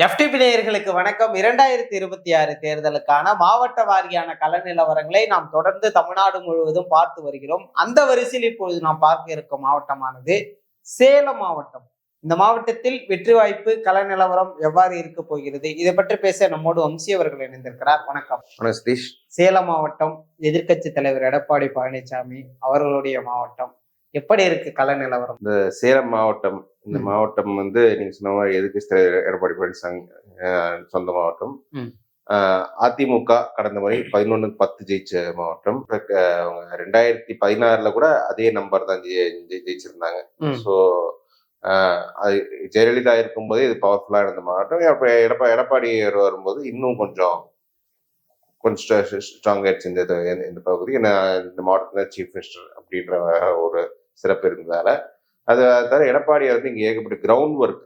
FTP நேயர்களுக்கு வணக்கம். 2026 தேர்தலுக்கான மாவட்ட வாரியான கள நிலவரங்களை நாம் தொடர்ந்து தமிழ்நாடு முழுவதும் பார்த்து வருகிறோம். அந்த வரிசையில் இப்பொழுது நாம் பார்க்க இருக்கும் மாவட்டமானது சேலம் மாவட்டம். இந்த மாவட்டத்தில் வெற்றி வாய்ப்பு கள நிலவரம் எவ்வாறு இருக்க போகிறது, இதை பற்றி பேச நம்மோடு வம்சி அவர்கள் இணைந்திருக்கிறார். வணக்கம். சதீஷ். சேலம் மாவட்டம் எதிர்க்கட்சி தலைவர் எடப்பாடி பழனிசாமி அவர்களுடைய மாவட்டம், எப்படி இருக்கு கள நிலவரம்? இந்த சேலம் மாவட்டம், இந்த மாவட்டம் வந்து நீங்க சொன்ன மாதிரி எதிர்க்கட்சி தலைவர் எடப்பாடி பழனிசாமி சொந்த மாவட்டம். அதிமுக கடந்த முறை 11-10 ஜெயிச்ச மாவட்டம். 2016 கூட அதே நம்பர் தான் ஜெயிச்சிருந்தாங்க. ஸோ ஜெயலலிதா இருக்கும்போதே இது பவர்ஃபுல்லா இருந்த மாவட்டம். எடப்பாடி வரும்போது இன்னும் கொஞ்சம் ஸ்ட்ராங் ஆயிடுச்சு இந்த பகுதி. இந்த மாவட்டத்துல சீஃப் மினிஸ்டர் அப்படின்ற ஒரு சிறப்பு இருந்ததால அது தவிர எடப்பாடி வந்து இங்க ஏகப்பட்ட கிரவுண்ட் ஒர்க்,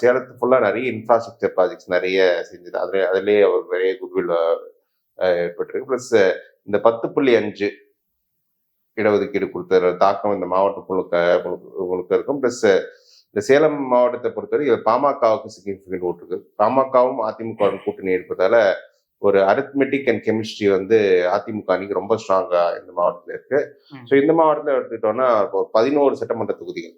சேலத்து ஃபுல்லா நிறைய இன்ஃப்ராஸ்ட்ரக்சர் ப்ராஜெக்ட்ஸ் நிறைய செஞ்சது. அதுலயே அவர் நிறைய குட்வில் ஏற்பட்டிருக்கு. பிளஸ் இந்த 10.5 இடஒதுக்கீடு கொடுத்த தாக்கம் இந்த மாவட்டம் முழுக்க இருக்கும். பிளஸ் இந்த சேலம் மாவட்டத்தை பொறுத்தவரை பாமகவுக்கு சிக்னிபிகன்ட் ஓட்டு இருக்கு. பாமகவும் அதிமுகவும் கூட்டணி இருப்பதால ஒரு அரித்மெட்டிக் அண்ட் கெமிஸ்ட்ரி வந்து அதிமுக அணிக்கு ரொம்ப ஸ்ட்ராங்கா இந்த மாவட்டத்தில் இருக்கு. ஸோ இந்த மாவட்டத்தில் எடுத்துக்கிட்டோம்னா 11 சட்டமன்ற தொகுதிகள்,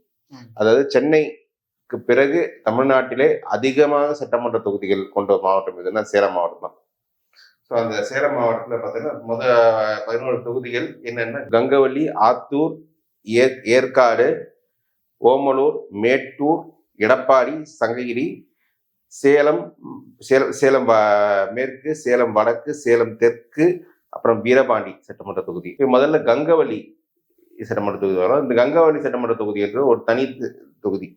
அதாவது சென்னைக்கு பிறகு தமிழ்நாட்டிலே அதிகமாக சட்டமன்ற தொகுதிகள் கொண்ட மாவட்டம் எதுன்னா சேலம் மாவட்டம் தான். ஸோ அந்த சேலம் மாவட்டத்தில் பார்த்தீங்கன்னா 11 தொகுதிகள் என்னென்ன: கங்கவள்ளி, ஆத்தூர், ஏற்காடு, ஓமலூர், மேட்டூர், எடப்பாடி, சங்ககிரி, சேலம் மேற்கு, சேலம் வடக்கு, சேலம் தெற்கு, அப்புறம் வீரபாண்டி சட்டமன்ற தொகுதி. முதல்ல கங்கவள்ளி சட்டமன்ற தொகுதி வரும். இந்த கங்கவள்ளி சட்டமன்ற தொகுதி என்று ஒரு தனி தொகுதி.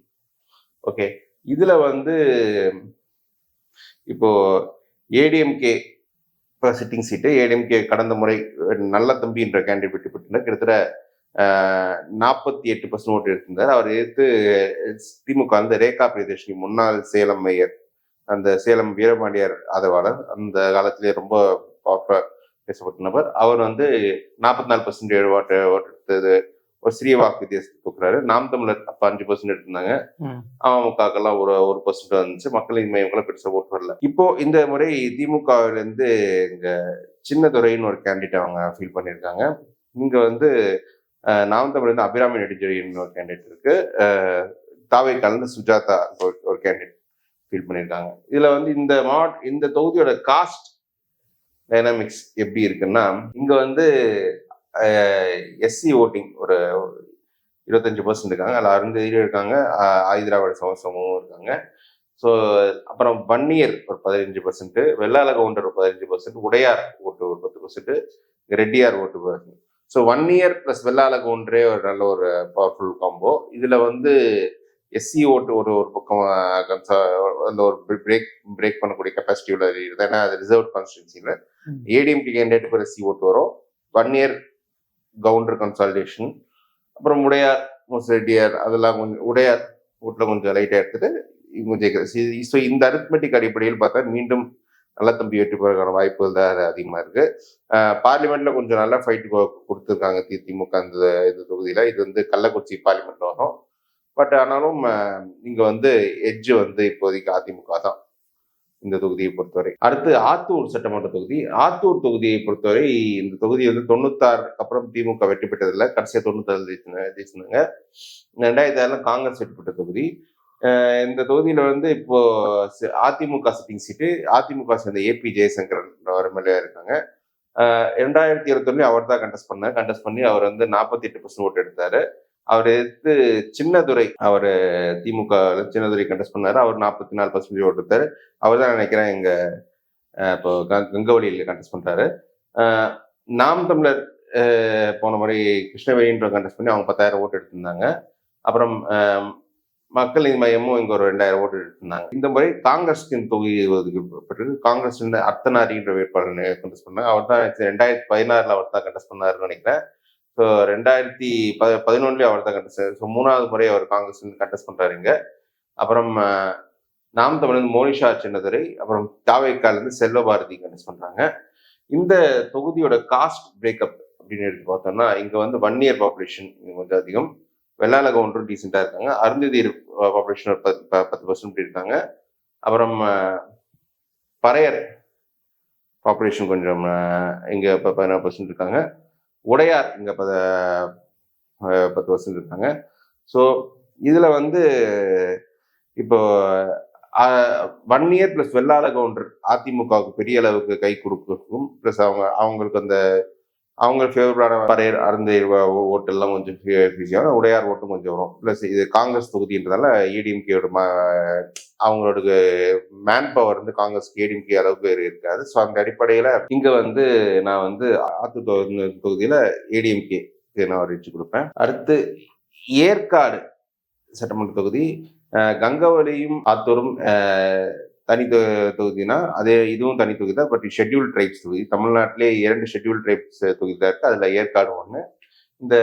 ஓகே, இதுல வந்து இப்போ ஏடிஎம்கே சிட்டிங் சீட்டு. ஏடிஎம்கே கடந்த முறை நல்ல தம்பி என்ற கேண்டிடேட் வெற்றி பெற்றிருந்தார். கிட்டத்தட்ட 48% ஓட்டு எடுத்திருந்தார். அவர் எதிர்த்து திமுக வந்து ரேகா பிரியதர்ஷினி, முன்னாள் சேலம் மேயர், அந்த சேலம் வீரபாண்டியார் ஆதரவாளர், அந்த காலத்திலே ரொம்ப பேசப்பட்ட நபர். அவர் வந்து 44% ஓட்டு எடுத்தது, ஒரு சிறிய வாக்கு வித்தியாசத்தை தூக்குறாரு. நாம் தமிழர் அப்ப 5% எடுத்திருந்தாங்க. அமமுகலாம் ஒரு 1% வந்துச்சு. மக்களின் மையங்களும் பெருசா ஓட்டு வரல. இப்போ இந்த முறை திமுகவில இருந்து இங்க சின்னதுரைன்னு ஒரு கேண்டிடேட் அவங்க ஃபீல் பண்ணியிருக்காங்க. இங்க வந்து நாம் தமிழ் அபிராமி நெடுஞ்செழியன் ஒரு கேண்டிடேட் இருக்கு. தாவை கலந்து சுஜாதா ஒரு கேண்டிடேட் ஃபீல் பண்ணியிருக்காங்க. இதுல வந்து இந்த தொகுதியோட காஸ்ட் டைனாமிக்ஸ் எப்படி இருக்குன்னா, இங்க வந்து எஸ்சி ஓட்டிங் ஒரு 25% இருக்காங்க. அதுல அருந்ததிரி இருக்காங்க, ஆதிதிராவிட சமூகமும் இருக்காங்க. ஸோ அப்புறம் வன்னியர் ஒரு 15%, வெள்ளாள கவுண்டர் ஒரு 15%, உடையார் ஓட்டு ஒரு 10%, ரெட்டியார் ஓட்டு 10%. ஸோ 1 இயர் பிளஸ் வெள்ளாள கவுண்டரே ஒரு நல்ல ஒரு பவர்ஃபுல் காம்போ. இதுல வந்து எஸ்சி ஓட்டு ஒரு பக்கம் அந்த ஒரு பிரேக் பண்ணக்கூடிய கெப்பாசிட்டி உள்ள இருக்குது. ஏன்னா அது ரிசர்வ் கான்ஸ்டிடுவன்சில ஏடிஎம்கே கேண்டிடேட் எஸ்சி ஓட்டு வரும். 1 இயர் கவுண்டர் கன்சாலிடேஷன், அப்புறம் உடையார் ரெட்டியார், அதெல்லாம் கொஞ்சம் உடையார் ஓட்டுல கொஞ்சம் லைட்டா எடுத்துட்டு இவங்க ஜெயிக்கிறது. ஸோ இந்த அரித்மெட்டிக் அடிப்படையில் பார்த்தா மீண்டும் நல்ல தம்பி வெற்றி பெறக்கான வாய்ப்புகள் தான் அதிகமா இருக்கு. பார்லிமெண்ட்ல கொஞ்சம் நல்ல ஃபைட் கொடுத்துருக்காங்க திமுக இந்த தொகுதியில. இது வந்து கள்ளக்குறிச்சி பார்லிமெண்ட்ல வரும். பட் ஆனாலும் இங்க வந்து எட்ஜ் வந்து இப்போதைக்கு அதிமுக தான் இந்த தொகுதியை பொறுத்தவரை. அடுத்து ஆத்தூர் சட்டமன்ற தொகுதி. ஆத்தூர் தொகுதியை பொறுத்தவரை இந்த தொகுதி வந்து 96 அப்புறம் திமுக வெற்றி பெற்றதில்லை. கடைசியா 97 ஜெயிச்சிருந்தாங்க. 2006 காங்கிரஸ் வெற்றி பெற்ற தொகுதி. இந்த தொகுதியில வந்து இப்போ அதிமுக சிட்டிங் சீட்டு. அதிமுக சேர்ந்த ஏபி ஜெயசங்கரன் ஒரு எம்எல்ஏ இருக்காங்க. 2021 அவர் தான் கண்டெஸ்ட் பண்ணி அவர் வந்து 48% ஓட்டு எடுத்தாரு. அவர் எடுத்து சின்னதுரை, அவர் திமுக சின்னதுரை கண்டெஸ்ட் பண்ணாரு. அவர் 44% ஓட்டு எடுத்தாரு. அவர் தான் நினைக்கிறேன் இங்க இப்போ கங்கவளியில கண்டெஸ்ட் பண்றாரு. நாம் தமிழர் போன முறை கிருஷ்ணவேணின்ற கண்டெஸ்ட் பண்ணி அவங்க 10,000 ஓட்டு எடுத்திருந்தாங்க. அப்புறம் மக்கள் நீதி மையமும் இங்க ஒரு 2,000 ஓட்டு எடுத்திருந்தாங்க. இந்த முறை காங்கிரஸ் தொகுதி ஒதுக்கப்பட்டிருக்கு. காங்கிரஸ் அர்த்தநாரின்ற வேட்பாளர் கண்டெஸ்ட் பண்ணாங்க. அவர் தான் 2016 அவர் தான் கண்டெஸ்ட் பண்ணாருன்னு நினைக்கிறேன். ஸோ 2011 அவர் தான் கண்டெஸ்ட். ஸோ 3வது முறை அவர் காங்கிரஸ் கண்டெஸ்ட் பண்றாருங்க. அப்புறம் நாம் தமிழ் மோனிஷா சின்னதுரை, அப்புறம் தாவேக்கால இருந்து செல்வபாரதி கண்டெஸ்ட் பண்றாங்க. இந்த தொகுதியோட காஸ்ட் பிரேக்கப் அப்படின்னு எடுத்து பார்த்தோம்னா, இங்க வந்து 1 இயர் பாப்புலேஷன் கொஞ்சம் அதிகம், வெள்ளாள கவுண்டரும் டீசெண்டா இருக்காங்க, அருந்ததி பாப்புலேஷன் 10% இருக்காங்க, அப்புறம் பறையர் பாப்புலேஷன் கொஞ்சம் இங்க 16% இருக்காங்க. உடையார் இங்க 10% இருக்காங்க. ஸோ இதுல வந்து இப்போ வன்னியர் பிளஸ் வெள்ளாள கவுண்டர் அதிமுகவுக்கு பெரிய அளவுக்கு கை கொடுக்கும். பிளஸ் அவங்களுக்கு அந்த அவங்க ஃபேவரடான பறையர் அருந்த ஓட்டு எல்லாம் கொஞ்சம் ஃபியூசியாக உடையார் ஓட்டும் கொஞ்சம் வரும். பிளஸ் இது காங்கிரஸ் தொகுதின்றதால ஏடிஎம்கேயோட அவங்களோட மேன் பவர் வந்து காங்கிரஸ் ஏடிஎம்கே அளவுக்கு இருக்காது. ஸோ அந்த அடிப்படையில இங்க வந்து நான் வந்து ஆத்தூர் தொகுதியில ஏடிஎம்கே நான் அறிவிச்சு கொடுப்பேன். அடுத்து ஏற்காடு சட்டமன்ற தொகுதி கங்கவலியும் ஆத்தூரும் தனி தொகுதினா அதே இதுவும் தனி தொகுதி தான். பட் ஷெட்யூல் ட்ரைப்ஸ் தொகுதி தமிழ்நாட்டிலே 2 ஷெட்யூல் ட்ரைப்ஸ் தொகுதி தான் இருக்கு. அதுல ஏற்காடு ஒண்ணு. இந்த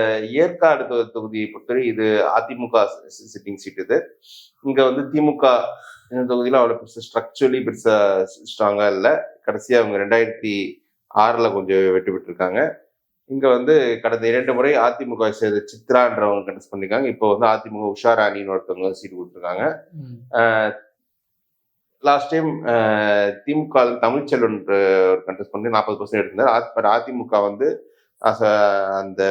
ஏற்காடு தொகுதியை பொறுத்தவரை இது அதிமுக சிட்டிங் சீட். இது இங்க வந்து திமுக இந்த தொகுதியில அவ்வளவு ஸ்ட்ரக்சரலி பெருசா ஸ்ட்ராங்கா இல்லை. கடைசியா அவங்க 2006 கொஞ்சம் வெற்றி பெற்றிருக்காங்க. இங்க வந்து கடந்த 2 முறை அதிமுக சேர்ந்த சித்ரான்றவங்க கண்டெஸ்ட் பண்ணிருக்காங்க. இப்போ வந்து அதிமுக உஷாராணின்னு ஒருத்தவங்க சீட் கொடுத்துருக்காங்க. லாஸ்ட் டைம் திமுக தமிழ்ச்செல்வன் கண்டெஸ்ட் பண்ணி 40% எடுத்திருந்தார். அதிமுக வந்து அந்த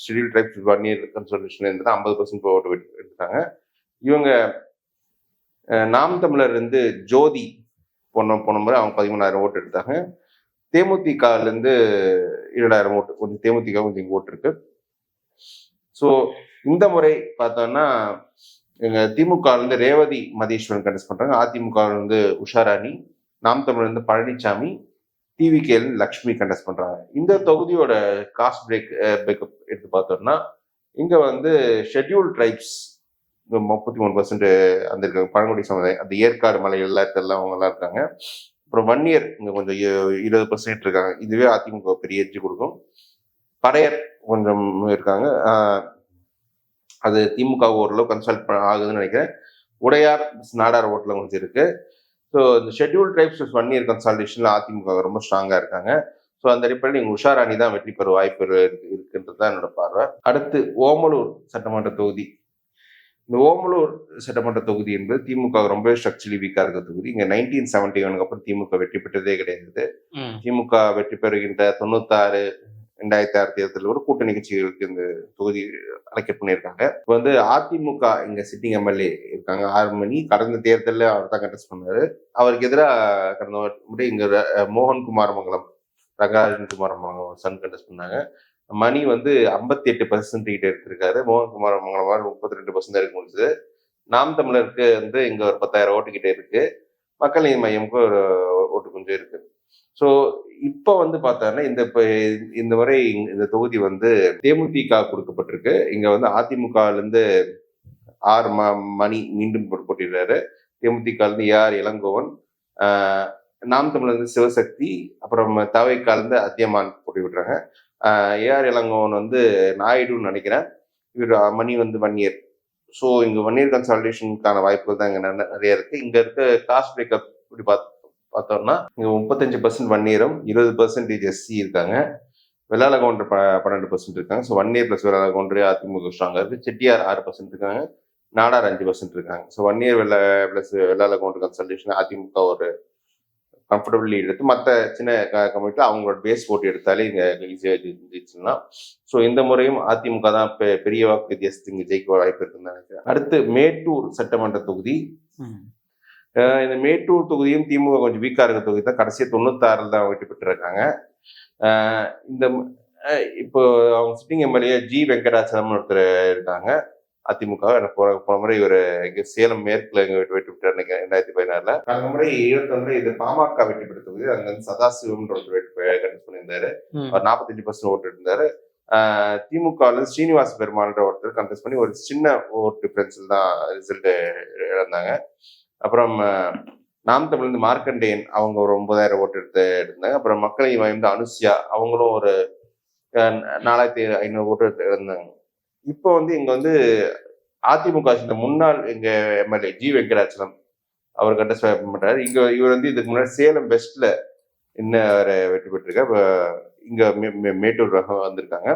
ஷெட்யூல் ட்ரைப்ஸ் வன்னியர் கன்சல்டேஷன் இருந்தது 50% ஓட்டு எடுத்துட்டாங்க. இவங்க நாம் தமிழர் இருந்து ஜோதி போன முறை அவங்க 13,000 ஓட்டு எடுத்தாங்க. தேமுதிகல இருந்து 7,000 ஓட்டு, கொஞ்சம் தேமுதிக கொஞ்சம் ஓட்டு இருக்கு. ஸோ இந்த முறை பார்த்தோம்னா எங்க திமுக இருந்து ரேவதி மதீஸ்வரன் கண்டெஸ்ட் பண்றாங்க. அதிமுக இருந்து உஷாராணி, நாம் தமிழர் இருந்து பழனிசாமி, டிவிகே லக்ஷ்மி கண்டெஸ்ட் பண்றாங்க. இந்த தொகுதியோட காஸ்ட் பிரேக்கப் எடுத்து பார்த்தோம்னா இங்க வந்து ஷெட்யூல் ட்ரைப்ஸ் 33% அந்த இருக்காங்க. பழங்குடி சமுதாயம் அந்த ஏற்காடு மலை எல்லாத்தெல்லாம் அவங்க எல்லாம் இருக்காங்க. அப்புறம் வன்னியர் இங்க கொஞ்சம் 20% இருக்காங்க. இதுவே அதிமுக பெரிய எட்ஜ் கொடுக்கும். பறையர் கொஞ்சம் இருக்காங்க. அது திமுக ஓரளவு கன்சல்ட் ஆகுதுன்னு நினைக்கிறேன். உடையார் நாடார் ஓட்டுல கொஞ்சம் இருக்கு. ஸோ இந்த ஷெட்யூல் ட்ரைப்ஸ் வன்னியர் கன்சல்டேஷன்ல அதிமுக ரொம்ப ஸ்ட்ராங்கா இருக்காங்க. ஸோ அந்த அடிப்படையில் நீங்க உஷாராணி தான் வெற்றி பெற வாய்ப்பு இருக்குன்றது தான் என்னோட பார்வை. அடுத்து ஓமலூர் சட்டமன்ற தொகுதி. இந்த ஓமலூர் சட்டமன்ற தொகுதி என்பது திமுக ரொம்ப ஸ்ட்ரக்சரலி வீக்கா இருக்க தொகுதி. இங்க 1971 அப்புறம் திமுக வெற்றி பெற்றதே கிடையாது. திமுக வெற்றி பெறுகின்ற 96, 2006 தேர்தலில் கூட கூட்டணி கட்சிகளுக்கு இந்த தொகுதி அலோகேட் பண்ணியிருக்காங்க. இப்போ வந்து அதிமுக இங்க சிட்டிங் எம்எல்ஏ இருக்காங்க 6 மணி. கடந்த தேர்தலில் அவர் தான் கண்டெஸ்ட் பண்ணாரு. அவருக்கு எதிராக கடந்த முறை இங்க மோகன்குமார் மங்கலம், ரங்கராஜன் குமார் மங்கலம் சன் கண்டெஸ்ட் பண்ணாங்க. மணி வந்து 58% கிட்ட எடுத்திருக்காரு. மோகன்குமார் மங்கலம் 32% இருக்க முடிஞ்சது. நாம் தமிழருக்கு வந்து இங்க ஒரு 10,000 ஓட்டு கிட்ட இருக்கு. மக்கள் நீதி மையமுக்கு ஒரு ஓட்டு கொஞ்சம் இருக்கு. ஸோ இப்போ வந்து பார்த்தோம்னா இந்த முறை இந்த தொகுதி வந்து தேமுதிக கொடுக்கப்பட்டிருக்கு. இங்க வந்து அதிமுக இருந்து ஆர் மணி மீண்டும் போட்டிடுறாரு. தேமுதிக இருந்து AR இளங்கோவன், நாம் தமிழர் இருந்து சிவசக்தி, அப்புறம் தவைக்கா இருந்து அதியமான் போட்டி விடுறாங்க. AR இளங்கோவன் வந்து நாயுடுன்னு நினைக்கிறேன். இவர் மணி வந்து வன்னியர். ஸோ இங்க வன்னியர் கன்சாலிடேஷனுக்கான வாய்ப்புகள் தான் இங்க நிறைய இருக்கு. இங்க இருக்க காஸ்ட் பிரேக்கப் இப்படி பார்த்தோம்னா இங்க 35% வன்னியரும் 20% எஸ்சி இருக்காங்க. வெள்ளாள கவுண்டர் 12% இருக்காங்க. ஸோ வன்னியர் பிளஸ் வெள்ளாள கவுண்டரே அதிமுக ஸ்ட்ராங்கா இருக்கு. செட்டியார் 6% இருக்காங்க. நாடார் 5% இருக்காங்க. So Vanniyar plus Vellala Gounder consultation AIADMK ஒரு கம்ஃபர்டபிளி எடுத்து மற்ற சின்ன கமிட்டியில் அவங்களோட பேஸ் போட்டு எடுத்தாலே இங்க ஈஸியாக ஜெயிச்சிடலாம். ஸோ இந்த முறையும் அதிமுக தான் பெரிய வாக்கு வித்தியாசத்துக்கு இங்க ஜெயிக்க வாய்ப்பு இருக்குன்னு நினைக்கிறேன். அடுத்து மேட்டூர் சட்டமன்ற தொகுதி. இந்த மேட்டூர் தொகுதியும் திமுக கொஞ்சம் வீக்கா இருக்க தொகுதி தான். கடைசியா 96 தான் வெற்றி பெற்றிருக்காங்க. இந்த இப்போ அவங்க சிட்டிங் எம்எல்ஏ ஜி வெங்கடாச்சலம் ஒருத்தர் இருக்காங்க அதிமுக. போன முறை இவர் சேலம் மேற்குல வெற்றி பெற்றார் 2016. கடந்த முறை 21 இது பாமக வெற்றி பெற்ற தொகுதி. அங்க வந்து சதாசிவம் கண்டெஸ்ட் பண்ணியிருந்தாரு. அவர் 45% ஓட்டு இருந்தாரு. திமுக ஸ்ரீனிவாச பெருமாள்ன்ற ஒருத்தர் கண்டெஸ்ட் பண்ணி ஒரு சின்ன ஓட்டு டிஃபரன்ஸில் தான் ரிசல்ட் இழந்தாங்க. அப்புறம் நாம் தமிழ் மார்க்கண்டேயன் அவங்க ஒரு 9,000 ஓட்டு எடுத்தாங்க. அப்புறம் மக்களை வாய்ந்த அனுசியா அவங்களும் ஒரு 4,500 ஓட்டு இருந்தாங்க. இப்போ வந்து இங்க வந்து அதிமுக இந்த முன்னாள் எங்க எம்எல்ஏ ஜி வெங்கடாச்சலம் அவர் கண்டெஸ்ட் பண்றாரு. இவர் வந்து இதுக்கு முன்னாடி சேலம் வெஸ்ட்ல இன்னும் வெற்றி பெற்றிருக்க. இங்க மேட்டூர் ரகம் வந்திருக்காங்க.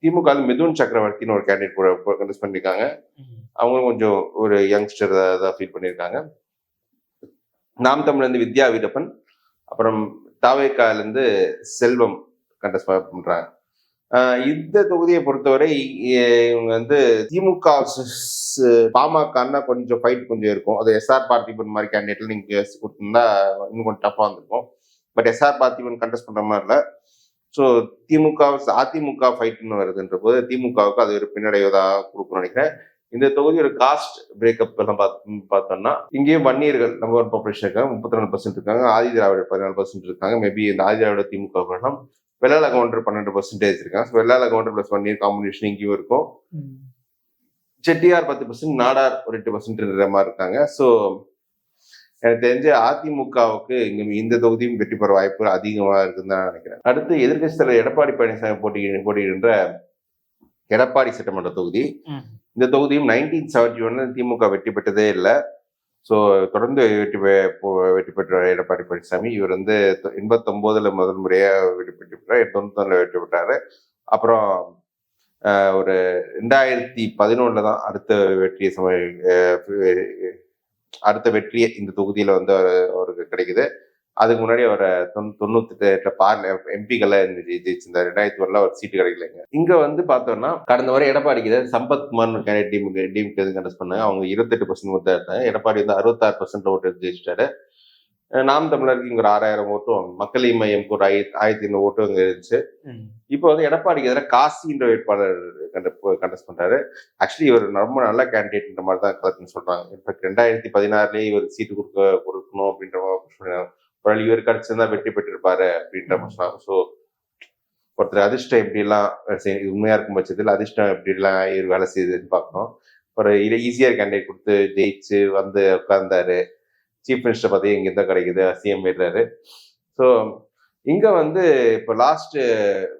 திமுக மிதுன் சக்கரவர்த்தின்னு ஒரு கேண்டிடேட் கண்டெஸ்ட் பண்ணிருக்காங்க. அவங்களும் கொஞ்சம் ஒரு யங்ஸ்டர் தான் ஃபீல் பண்ணியிருக்காங்க. நாம் தமிழ்லேருந்து வித்யா வீரப்பன், அப்புறம் தாவேக்காலேருந்து செல்வம் கண்டஸ்ட் பண்றாங்க. இந்த தொகுதியை பொறுத்தவரை இவங்க வந்து திமுக பாமகன்னா கொஞ்சம் ஃபைட் கொஞ்சம் இருக்கும். அது எஸ்ஆர் பார்த்திபன் மாதிரி கேண்டிடேட்ல நீங்க கொடுத்திருந்தா இன்னும் கொஞ்சம் டஃபா இருந்திருக்கும். பட் எஸ்ஆர் பார்த்திபன் கண்டெஸ்ட் பண்ற மாதிரி இல்லை. ஸோ திமுக அதிமுக ஃபைட்னு வருதுன்ற போது திமுகவுக்கு அது ஒரு பின்னடைவதாக கொடுக்கணும்னு நினைக்கிறேன். இந்த தொகுதியோட காஸ்ட் பிரேக்கப் எல்லாம் பார்த்தோம்னா இங்கேயும் வன்னியர்கள் நம்பர் 1 பாப்புலேஷன் இருக்காங்க, 32% இருக்காங்க. ஆதி திராவிடர் 14% இருக்காங்க. மேபி இந்த ஆதி திராவிட திமுக வரலாம். வெள்ளாள கவுண்டர் 12% இருக்காங்க. வெள்ளாள கவுண்டர் பிளஸ் வன்னியர் காம்பினேஷன் இங்கேயும் இருக்கும். செட்டியார் 10%, நாடார் ஒரு 8% மாதிரி இருக்காங்க. ஸோ எனக்கு தெரிஞ்ச அதிமுகவுக்கு இந்த தொகுதியும் வெற்றி பெற வாய்ப்பு அதிகமாக இருக்குன்னு தான் நினைக்கிறேன். அடுத்து எதிர்கட்சி தலைவர் எடப்பாடி பழனிசாமி போட்டியிடுகின்ற எடப்பாடி சட்டமன்ற தொகுதி. இந்த தொகுதியும் 1971 திமுக வெற்றி பெற்றதே இல்லை. ஸோ தொடர்ந்து வெற்றி பெற்ற எடப்பாடி பழனிசாமி இவர் வந்து 89 முதல் முறையா வெற்றி பெற்றார், 91 வெற்றி பெற்றாரு. அப்புறம் ஒரு 2011 தான் அடுத்த வெற்றியை இந்த தொகுதியில வந்து அவருக்கு கிடைக்குது. அதுக்கு முன்னாடி அவரை 98 எம்பிகளை ஜெயிச்சிருந்தார். 2001 அவர் சீட்டு கிடைக்கலைங்க. இங்க வந்து பார்த்தோம்னா கடந்த முறை எடப்பாடிக்கு Sampath Kumar candidate DMK contest பண்ணாங்க. அவங்க 28% ஓட்டு எடுத்தாங்க. எடப்பாடி வந்து 66% ஓட்டு எடுத்து ஜெயிச்சிட்டாரு. நாம் தமிழருக்கு இங்க ஒரு 6000 ஓட்டும், மக்கள் மையம் ஒரு 1500 ஓட்டும் இங்க இருந்துச்சு. இப்போ வந்து எடப்பாடிக்கு எதிராக காசின்ற வேட்பாளர் கண்டெஸ்ட் பண்றாரு. ஆக்சுவலி இவர் ரொம்ப நல்ல கேண்டிடேட்ன்ற மாதிரி தான் கலெக்ட்னு சொல்றாங்க. இன்ஃபேக்ட் 2016 இவருக்கு சீட்டு கொடுக்கணும் அப்படின்ற மாதிரி இவர் கிடைச்சிருந்தா வெற்றி பெற்றிருப்பாரு அப்படின்ற மாதிரி சொன்னாங்க. ஸோ ஒருத்தர் அதிர்ஷ்டம் எப்படிலாம் உண்மையா இருக்கும் பட்சத்தில் அதிர்ஷ்டம் எப்படிலாம் இவர் வேலை செய்யுதுன்னு பார்க்கணும். ஒரு ஈஸியர் கேண்டிடேட் கொடுத்து ஜெயிச்சு வந்து உட்கார்ந்தாரு. சீஃப் மினிஸ்டர் பதவி இங்க தான் கிடைக்குது, சிஎம் ஏறாரு. ஸோ இங்க வந்து இப்போ லாஸ்ட்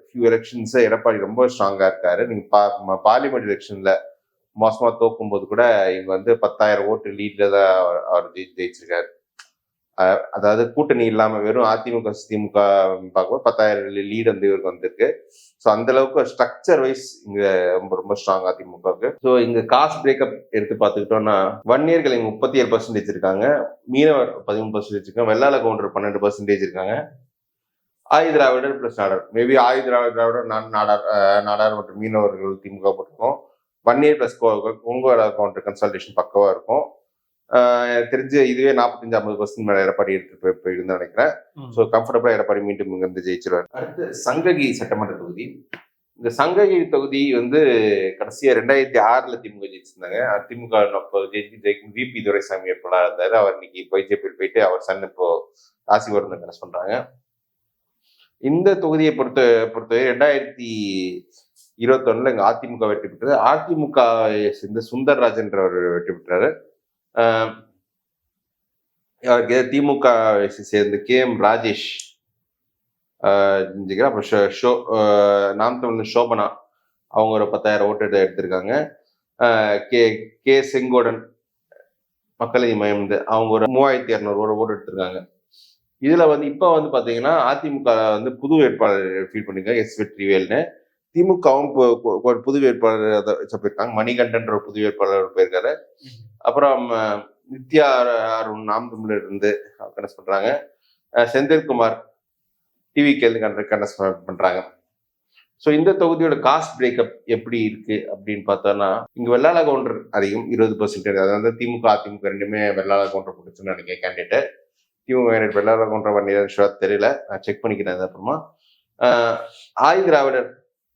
ஃபியூ எலெக்ஷன்ஸ் எடப்பாடி ரொம்ப ஸ்ட்ராங்கா இருக்காரு. நீங்க பார்லிமெண்ட் எலெக்ஷன்ல மோசமா தோக்கும் போது கூட இங்க வந்து 10,000 ஓட்டு லீட்ல தான் அவர் ஜெயிச்சிருக்காரு. அதாவது கூட்டணி இல்லாம வெறும் அதிமுக திமுக பார்க்கும்போது 10,000 லீடு வந்து இவருக்கு வந்திருக்கு. ஸோ அந்த அளவுக்கு ஸ்ட்ரக்சர் வைஸ் இங்க ரொம்ப ரொம்ப ஸ்ட்ராங் அதிமுகவுக்கு. ஸோ இங்க காஸ்ட் பிரேக்கப் எடுத்து பார்த்துக்கிட்டோம்னா வன்னியர்கள் இங்க 37% இருக்காங்க, மீனவர் 13% இருக்காங்க, வெள்ளாள கவுண்டர் 12% இருக்காங்க, ஆதி திராவிடர் பிளஸ் நாடார். மேபி ஆதி திராவிடர் நாடார் மற்றும் மீனவர்கள் திமுக போட்டிருக்கோம். வன்னியர் பிளஸ் கொங்கு கவுண்டர் கன்சல்டேஷன் பக்கவா இருக்கும். எனக்கு தெரிஞ்சு இதுவே 45-50% மேல எடப்பாடி எடுத்து போயிருந்து நினைக்கிறேன். ஸோ கம்ஃபர்டபுளா எடப்பாடி மீண்டும் இங்க இருந்து ஜெயிச்சிருவார். அடுத்து சங்ககி சட்டமன்ற தொகுதி. இந்த சங்ககி தொகுதி வந்து கடைசியா 2006 திமுக ஜெயிச்சிருந்தாங்க. திமுக விபி துரைசாமி எப்படா இருந்தாரு. அவர் இன்னைக்கு பிஜேபி போயிட்டு அவர் சன் இப்போ ராசிவர்தன் கனெக்ட் பண்றாங்க. இந்த தொகுதியை பொறுத்தவரை 2021 இங்க அதிமுக வெற்றி பெற்றது. அதிமுக சேர்ந்த சுந்தர்ராஜன்றவர் வெற்றி பெற்றாரு. திமுக சேர்ந்து KM ராஜேஷ், அப்புறம் நாம் தமிழ் சோபனா அவங்க ஒரு 10,000 ஓட்டு எடுத்திருக்காங்க. கே செங்கோடன் மக்கள் மையம் அவங்க ஒரு 3,200 ஓட்டு எடுத்திருக்காங்க. இதுல வந்து இப்ப வந்து பாத்தீங்கன்னா அதிமுக வந்து புது வேட்பாளர் ஃபீல் பண்ணிருக்காங்க, எஸ் வெற்றிவேல்னு. திமுகவும் ஒரு புது வேட்பாளர் போயிருக்காங்க, மணிகண்டன் ஒரு புது வேட்பாளர் போயிருக்காரு. அப்புறம் நித்யா அருண் நாம் தமிழர் இருந்து கண்டெஸ்ட் பண்றாங்க. செந்தில்குமார் டிவிக்கு கண்டெஸ்ட் பண்றாங்க. ஸோ இந்த தொகுதியோட காஸ்ட் பிரேக்கப் எப்படி இருக்கு அப்படின்னு பார்த்தோம்னா இங்க வெள்ளாள கவுண்டர் அதிகம் 20%. அதாவது திமுக அதிமுக ரெண்டுமே வெள்ளாள கவுண்டர் போட்டுச்சுன்னு நினைக்கிறேன் கேண்டிடேட். திமுக வெள்ளாள கவுண்டர் பண்ணியது தெரியல, நான் செக் பண்ணிக்கிறேன் அப்புறமா. ஆதி திராவிடர்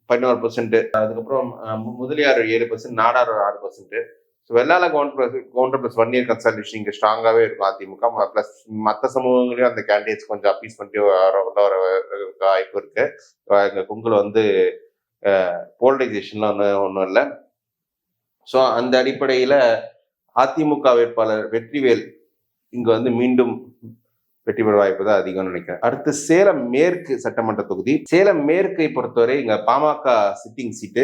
11%, அதுக்கப்புறம் முதலியார் 7%, நாடார் 6%. வெள்ளாள கவுண்டர் பிளஸ் வன்னியர் கன்சல்டேஷன் இங்க ஸ்ட்ராங்காவே இருக்கும் அதிமுக. பிளஸ் மற்ற சமூகங்களையும் அந்த கேண்டிடேட்ஸ் கொஞ்சம் அப்பீஸ் பண்ணிட்டு வர வாய்ப்பு இருக்கு. இங்க கொங்குல வந்து போலரைசேஷன்லாம் ஒன்றும் இல்லை. ஸோ அந்த அடிப்படையில அதிமுக வேட்பாளர் வெற்றிவேல் இங்க வந்து மீண்டும் வெற்றி பெற வாய்ப்பு தான் அதிகம்னு நினைக்கிறேன். அடுத்து சேலம் மேற்கு சட்டமன்ற தொகுதி. சேலம் மேற்கை பொறுத்தவரை இங்க பாமக சிட்டிங் சீட்டு.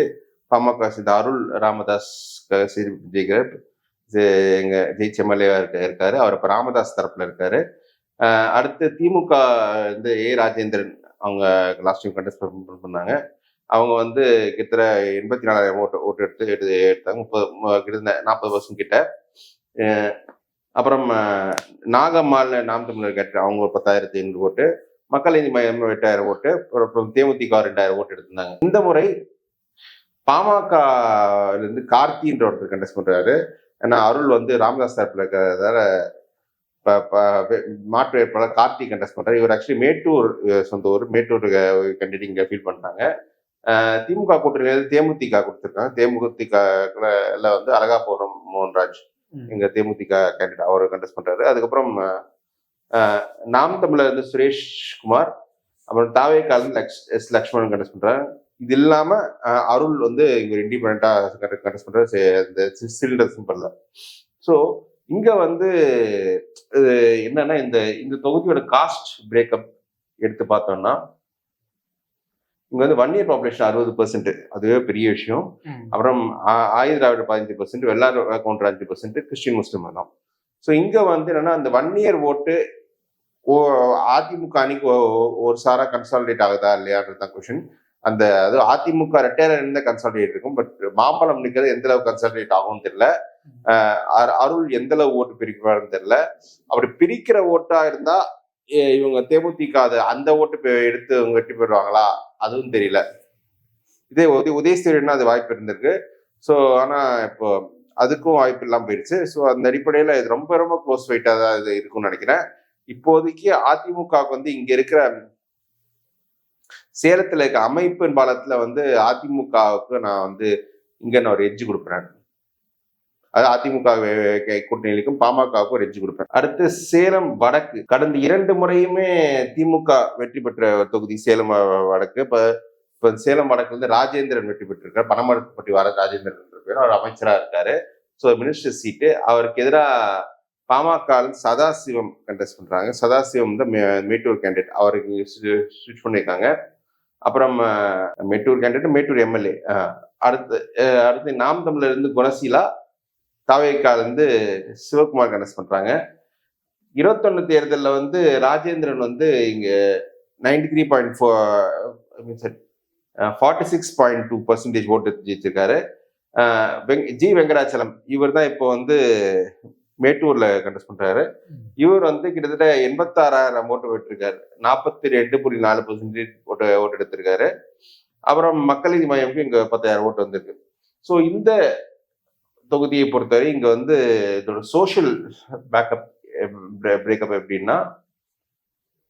பாமக சீட்டு அருள் ராமதாஸ் ஜெயிக்கிறார். எங்க ஜெயிச்ச எம்எல்ஏவா இருக்காரு. அவர் இப்ப ராமதாஸ் தரப்புல இருக்காரு. அடுத்து திமுக வந்து ராஜேந்திரன் அவங்க லாஸ்ட் டைம் கண்டெஸ்ட் பண்ணாங்க. அவங்க வந்து கிட்டத்தட்ட 84,000 ஓட்டு எடுத்தாங்க. 40% கிட்ட. அப்புறம் நாகம்மாள் நாம் தமிழர் கேட்டு அவங்க ஒரு 10,500 ஓட்டு, மக்கள் நீதி மையம் 8,000 ஓட்டு, அப்புறம் தேமுதிக 2,000 ஓட்டு எடுத்திருந்தாங்க. இந்த முறை பாமக இருந்து கார்த்தின்ற ஒருத்தர் கண்டெஸ்ட் பண்றாரு. ஏன்னா அருள் வந்து ராமதாஸ் தரப்புல இருக்கிறதால மாற்று வேட்பாளர் கார்த்தி கண்டெஸ்ட் பண்றாரு. இவர் ஆக்சுவலி மேட்டூர் சொந்த ஊர், மேட்டூர் கேண்டிடேட் இங்க ஃபீல் பண்றாங்க. திமுக கூட்டணியில தேமுதிக கொடுத்திருக்காங்க. தேமுதிகல வந்து அழகாபுரம் மோகன்ராஜ் எங்க தேமுதிக கேண்டிடேட் அவர் கண்டெஸ்ட் பண்றாரு. அதுக்கப்புறம் நாம் தமிழர் வந்து சுரேஷ் குமார், அப்புறம் தாவேக்கால எஸ் லக்ஷ்மணன் கண்டெஸ்ட் பண்றாரு. இது இல்லாம அருள் வந்து இங்க இண்டிபெண்டா கண்டெஸ்ட் பண்றாரு இந்த சிலிண்டர் சிம்பிள்ல. ஸோ இங்க வந்து என்னன்னா இந்த தொகுதியோட காஸ்ட் பிரேக்கப் எடுத்து பார்த்தோம்னா இங்க வந்து 1 இயர் பாப்புலேஷன் 60%, அதுவே பெரிய விஷயம். அப்புறம் ஆயுத திராவிட 15%, வெள்ளார் கவுண்டர் 5%, கிறிஸ்டின் முஸ்லிம் தான். ஸோ இங்க வந்து என்னன்னா அந்த 1 இயர் ஓட்டு அதிமுக அணிக்கு ஒரு சாரா கன்சாலிடேட் ஆகுதா இல்லையான்றதான் கொஸ்டின். அது அதிமுக ரெட்டையர் இருந்த கன்சாலிடேட் இருக்கும். பட் மாம்பழம் நிற்கிறது எந்த அளவுக்கு கன்சாலிடேட் ஆகும்னு தெரியல. அருள் எந்த அளவு ஓட்டு பிரிக்கிறாருன்னு தெரியல. அப்படி பிரிக்கிற ஓட்டா இருந்தா இவங்க தேமுதிக அந்த ஓட்டு எடுத்து இவங்க வெற்றி பெறுவாங்களா அதுவும் தெரியல. இதே உதயசூரியன் அது வாய்ப்பு இருந்திருக்கு. ஸோ ஆனா இப்போ அதுக்கும் வாய்ப்பு இல்லாம போயிடுச்சு. ஸோ அந்த அடிப்படையில இது ரொம்ப ரொம்ப க்ளோஸ் ஃபைட்டா தான் இது இருக்கும்னு நினைக்கிறேன். இப்போதைக்கு அதிமுகவுக்கு வந்து இங்க இருக்கிற சேலத்துல இருக்க அமைப்பின் பாலத்துல வந்து அதிமுகவுக்கு நான் வந்து இங்க நான் ஒரு எட்ஜ் கொடுக்குறேன். அது அதிமுக கூட்டணிக்கும் பாமகவுக்கும் ஒரு எட்ஜ் கொடுப்பேன். அடுத்து சேலம் வடக்கு. கடந்த 2 முறையுமே திமுக வெற்றி பெற்ற தொகுதி சேலம் வடக்கு. இப்ப சேலம் வடக்கு வந்து ராஜேந்திரன் வெற்றி பெற்றிருக்காரு. பனமரத்துப்பட்டி வர ராஜேந்திரன் பேர், அவர் அமைச்சரா இருக்காரு. ஸோ மினிஸ்டர் சீட்டு. அவருக்கு எதிராக பாமக சதாசிவம் கண்டெஸ்ட் பண்றாங்க. சதாசிவம் தான் மேட்டூர் கேண்டிடேட், அவருக்கு ஸ்விட்ச் பண்ணியிருக்காங்க. அப்புறம் மேட்டூர் கேண்டிடேட், மேட்டூர் எம்எல்ஏ. அடுத்து நாம் தமிழர் இருந்து குணசீலா, தாவேக்கால இருந்து சிவகுமார் கண்டெஸ்ட் பண்றாங்க. 21 தேர்தலில் வந்து ராஜேந்திரன் வந்து இங்க 46.2% ஓட்டு ஜெயிச்சிருக்காரு. ஜி வெங்கடாச்சலம் இவர் தான் இப்போ வந்து மேட்டூர்ல கண்டெஸ்ட் பண்றாரு. இவர் வந்து கிட்டத்தட்ட 86,000 ஓட்டு பெற்றிருக்காரு. 42.4% ஓட்டு எடுத்திருக்காரு. அப்புறம் மக்கள் நீதி மையம்க்கு இங்க 10,000 ஓட்டு வந்திருக்கு. ஸோ இந்த தொகுதியை பொறுத்தவரை இங்க வந்து இதோட சோசியல் பேக்கப் பிரேக்கப் எப்படின்னா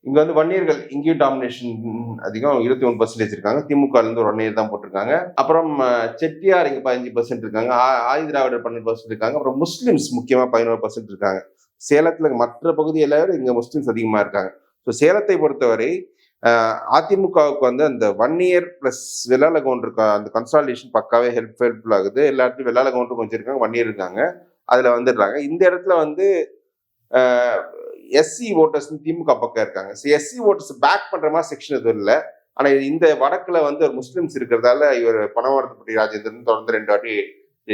இங்க வந்து வன்னியர்கள் இங்கேயும் டாமினேஷன் அதிகம், 21% இருக்காங்க. திமுக இருந்து ஒரு 1 இயர் தான் போட்டிருக்காங்க. அப்புறம் செட்டியார் இங்க 15% இருக்காங்க. ஆயுத திராவிடர் 12% இருக்காங்க. அப்புறம் முஸ்லிம்ஸ் முக்கியமா 11% இருக்காங்க. சேலத்துல மற்ற பகுதியில இங்க முஸ்லிம்ஸ் அதிகமா இருக்காங்க. ஸோ சேலத்தை பொறுத்தவரை அதிமுகவுக்கு வந்து அந்த 1 இயர் பிளஸ் வெள்ளாள கவுண்டர் அந்த கன்சாலிடேஷன் பக்காவே ஹெல்ப்ஃபுல் ஆகுது. எல்லா இடத்துலையும் வெள்ளாள கவுண்டர் கொஞ்சம் இருக்காங்க, 1 இயர் இருக்காங்க, அதுல வந்துடுறாங்க. இந்த இடத்துல வந்து எஸ்சி ஓட்டர்ஸ் திமுக பக்கம் இருக்காங்க. எஸ்சி ஓட்டர்ஸ் பேக் பண்ற மாதிரி செக்ஷன் எதுவும் இல்லை. ஆனா இந்த வடக்குல வந்து ஒரு முஸ்லிம்ஸ் இருக்கிறதால இவர் பனமரத்துப்பட்டி ராஜேந்திரன் தொடர்ந்து 2 வாட்டி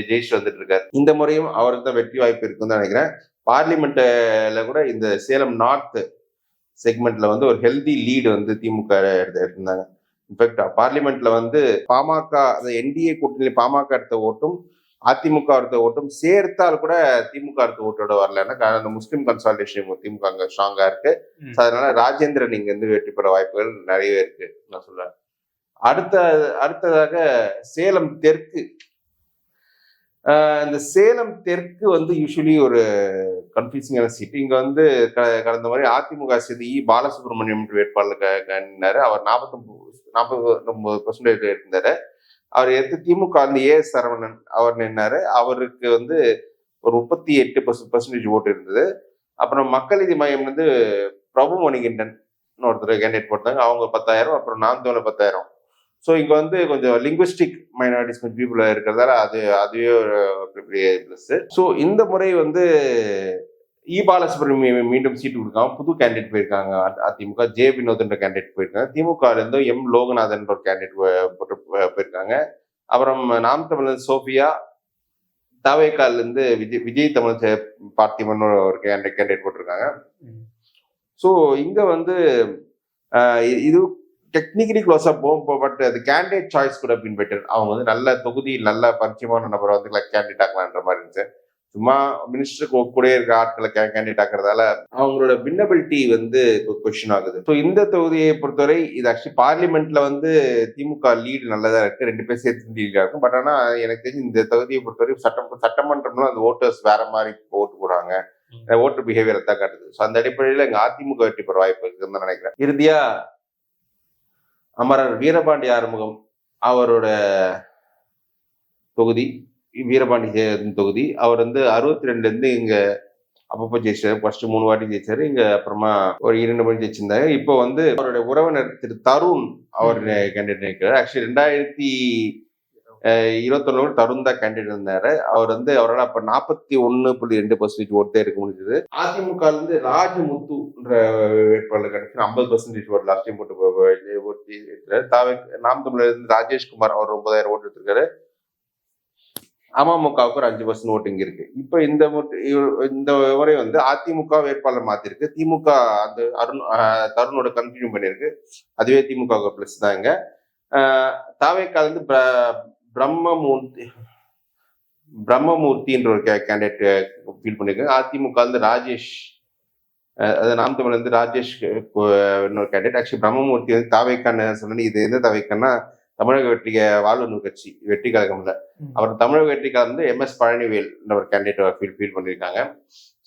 ஜெயிச்சு வந்துட்டு இருக்காரு. இந்த முறையும் அவருக்கு தான் வெற்றி வாய்ப்பு இருக்குன்னு நினைக்கிறேன். பார்லிமெண்ட்ல கூட இந்த சேலம் நார்த் செக்மெண்ட்ல வந்து ஒரு ஹெல்தி லீடு வந்து திமுக எடுத்திருந்தாங்க. இன்ஃபேக்ட் பார்லிமெண்ட்ல வந்து பாமக என்டிஏ கூட்டணியில பாமக எடுத்த ஓட்டும் அதிமுக எடுத்த ஓட்டும் சேர்த்தால் கூட திமுக எடுத்த ஓட்டோட வரல. ஏன்னா அந்த முஸ்லிம் கன்சாலிடேஷன் திமுக அங்க ஸ்ட்ராங்கா இருக்கு. அதனால ராஜேந்திரன் இங்க இருந்து வெற்றி பெற வாய்ப்புகள் நிறையவே இருக்கு நான் சொல்றேன். அடுத்ததாக சேலம் தெற்கு. இந்த சேலம் தெற்கு வந்து யூஸ்வலி ஒரு கன்ஃபியூசிங்கான சீட். இங்க வந்து கடந்த மாதிரி அதிமுக சேர்ந்து பாலசுப்ரமணியம் வேட்பாளர் அவர் 49% இருந்தாரு. அவர் எடுத்து திமுக வந்து சரவணன் அவர் நின்னாரு. அவருக்கு வந்து ஒரு 38% ஓட்டு இருந்தது. அப்புறம் மக்கள் நீதி மையம் வந்து பிரபு மணிகண்டன் ஒருத்தர் கேண்டிடேட் போட்டாங்க, அவங்க 10,000. அப்புறம் நாம் தமிழர் 10,000. ஸோ இங்க வந்து கொஞ்சம் லிங்குவிஸ்டிக் மைனாரிட்டிஸ் கொஞ்சம் பீப்புள் இருக்கிறதால அதுவே ஒரு பெரிய பிளஸ். ஸோ இந்த முறை வந்து பாலசுப்ரமணியம் மீண்டும் சீட்டு கொடுக்காம புது கேண்டிடேட் போயிருக்காங்க. அதிமுக ஜே வினோத்ன்ற கேண்டிடேட் போயிருக்காங்க. திமுக இருந்து எம் லோகநாதன் ஒரு கேண்டிடேட் போயிருக்காங்க. அப்புறம் நாம் தமிழர் சோபியா, தாவேக்கால இருந்து விஜய் தமிழ் பார்த்திபன் ஒரு கேண்டிடேட் போட்டிருக்காங்க. ஸோ இங்க வந்து இது டெக்னிக்கலி க்ளோஸா போகும். பட் அது கேண்டிடேட் சாய்ஸ் கூட பின் பெட்டர். அவங்க வந்து நல்ல தொகுதி நல்ல பரிச்சயமான நபரை வந்து கேண்டிடேட் ஆக்கலான்ற மாதிரி இருந்துச்சு. சும்மா மினிஸ்டருக்கு கூட இருக்க ஆட்களை கேண்டிடேட் ஆக்குறதால அவங்களோட வின்னபிலிட்டி வந்து கொஸ்டின் ஆகுது. ஸோ இந்த தொகுதியை பொறுத்தவரை இது ஆக்சுவலி பார்லிமெண்ட்ல வந்து திமுக லீடு நல்லதா இருக்கு, 2 பேர் சேர்த்து லீடா இருக்கும். பட் ஆனா எனக்கு தெரிஞ்சு இந்த தொகுதியை பொறுத்தவரை சட்டமன்றம்ல அந்த ஓட்டர்ஸ் வேற மாதிரி ஓட்டு போடுறாங்க, ஓட்டு பிஹேவியர் தான் காட்டுது. ஸோ அந்த அடிப்படையில் இங்க அதிமுக வெற்றி பெற வாய்ப்பு இருக்குன்னு தான் நினைக்கிறேன். இறுதியா அமரர் வீரபாண்டி ஆறுமுகம் அவரோட தொகுதி, வீரபாண்டி தொகுதி, அவர் வந்து 62 இருந்து இங்க அப்பப்போ ஜெயிச்சாரு. ஃபர்ஸ்ட் 3 வாட்டி ஜெயிச்சாரு, இங்க அப்புறமா ஒரு 2 வாட்டி ஜெயிச்சிருந்தாரு. இப்போ வந்து அவருடைய உறவினர் திரு தருண் அவர் கேண்டிடேட் நிற்கிறார். ஆக்சுவலி 2021 தருண் தான் கேண்டிடேட் இருந்தாரு. அவர் வந்து அவரால் அப்ப 41.2% ஓட்டு எடுக்க முடிஞ்சது. அதிமுக இருந்து ராஜமுத்துன்ற வேட்பாளர் கிடைச்சு 50% ஓட்டு லாஸ்ட் டைம் போட்டு நாம் தமிழர் இருந்து ராஜேஷ்குமார் அவர் 9,000 ஓட்டு எடுத்திருக்காரு. அமமுகவுக்கு ஒரு 5% ஓட்டு இங்க இருக்கு. இப்ப இந்த முறை வந்து அதிமுக வேட்பாளர் மாத்திருக்கு, திமுக அந்த தருணோட கண்டினியூ பண்ணிருக்கு. அதுவே திமுக பிளஸ் தான். இங்க தாவேக்கால இருந்து பிரம்மமூர்த்தின்ற ஒரு கேண்டிடேட் ஃபீல் பண்ணிருக்கு. அதிமுக வந்து ராஜேஷ், அது நாம் தமிழ் வந்து ராஜேஷ் இன்னொரு கேண்டிடேட். ஆக்சுவலி பிரம்மமூர்த்தி வந்து தாவேக்கான்னு சொன்னி, இது எந்த தாவேக்கான்னா தமிழக வாழ்வுரிமை கட்சி வெற்றி கழகம்ல. அவர் தமிழக வெற்றி கழகம் வந்து MS பழனிவேல் ஒரு கேண்டிடேட் ஃபீல் பண்ணியிருக்காங்க.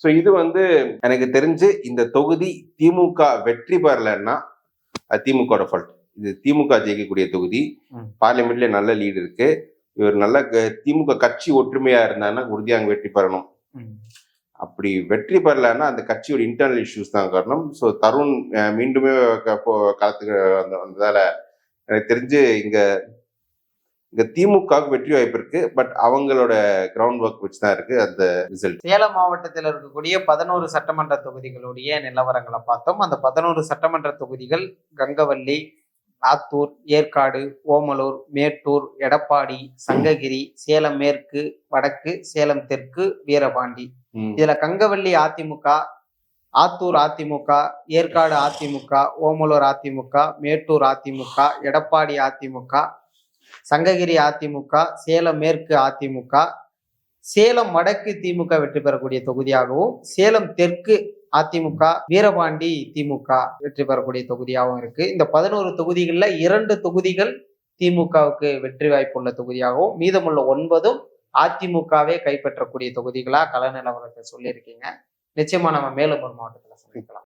ஸோ இது வந்து எனக்கு தெரிஞ்சு இந்த தொகுதி திமுக வெற்றி பெறலைன்னா அது திமுக ஃபால்ட். இது திமுக ஜெயிக்கக்கூடிய தொகுதி, பார்லிமெண்ட்ல நல்ல லீடு இருக்கு. இவர் நல்ல திமுக கட்சி ஒற்றுமையா இருந்தாங்கன்னா உறுதியாக அங்க வெற்றி பெறணும். அப்படி வெற்றி பெறலைன்னா அந்த கட்சியோட இன்டர்னல் இஷ்யூஸ் தான் காரணம். ஸோ தருண் மீண்டுமே காலத்துக்கு வந்ததால எனக்கு தெரிஞ்சு இங்க திமுகவுக்கு வெற்றி வாய்ப்பு இருக்கு. பட் அவங்களோட கிரவுண்ட் ஒர்க் வச்சு தான் இருக்கு அந்த ரிசல்ட். சேலம் மாவட்டத்தில் இருக்கக்கூடிய 11 சட்டமன்ற தொகுதிகளுடைய நிலவரங்களை பார்த்தோம். அந்த 11 சட்டமன்ற தொகுதிகள் கங்கவல்லி, ஆத்தூர், ஏற்காடு, ஓமலூர், மேட்டூர், எடப்பாடி, சங்ககிரி, சேலம் மேற்கு, வடக்கு, சேலம் தெற்கு, வீரபாண்டி. இதுல கங்கவல்லி அதிமுக, ஆத்தூர் அதிமுக, ஏற்காடு அதிமுக, ஓமலூர் அதிமுக, மேட்டூர் அதிமுக, எடப்பாடி அதிமுக, சங்ககிரி அதிமுக, சேலம் மேற்கு அதிமுக, சேலம் வடக்கு திமுக வெற்றி பெறக்கூடிய தொகுதியாகவும், சேலம் தெற்கு அதிமுக, வீரபாண்டி திமுக வெற்றி பெறக்கூடிய தொகுதியாகவும் இருக்கு. இந்த 11 தொகுதிகளில் 2 தொகுதிகள் திமுகவுக்கு வெற்றி வாய்ப்புள்ள தொகுதியாகவும், மீதமுள்ள 9 அதிமுகவே கைப்பற்றக்கூடிய தொகுதிகளா கள நிலவரத்தை சொல்லியிருக்கீங்க. நிச்சயமா நம்ம மேலும் ஒரு மாவட்டத்தில் சந்திக்கலாம்.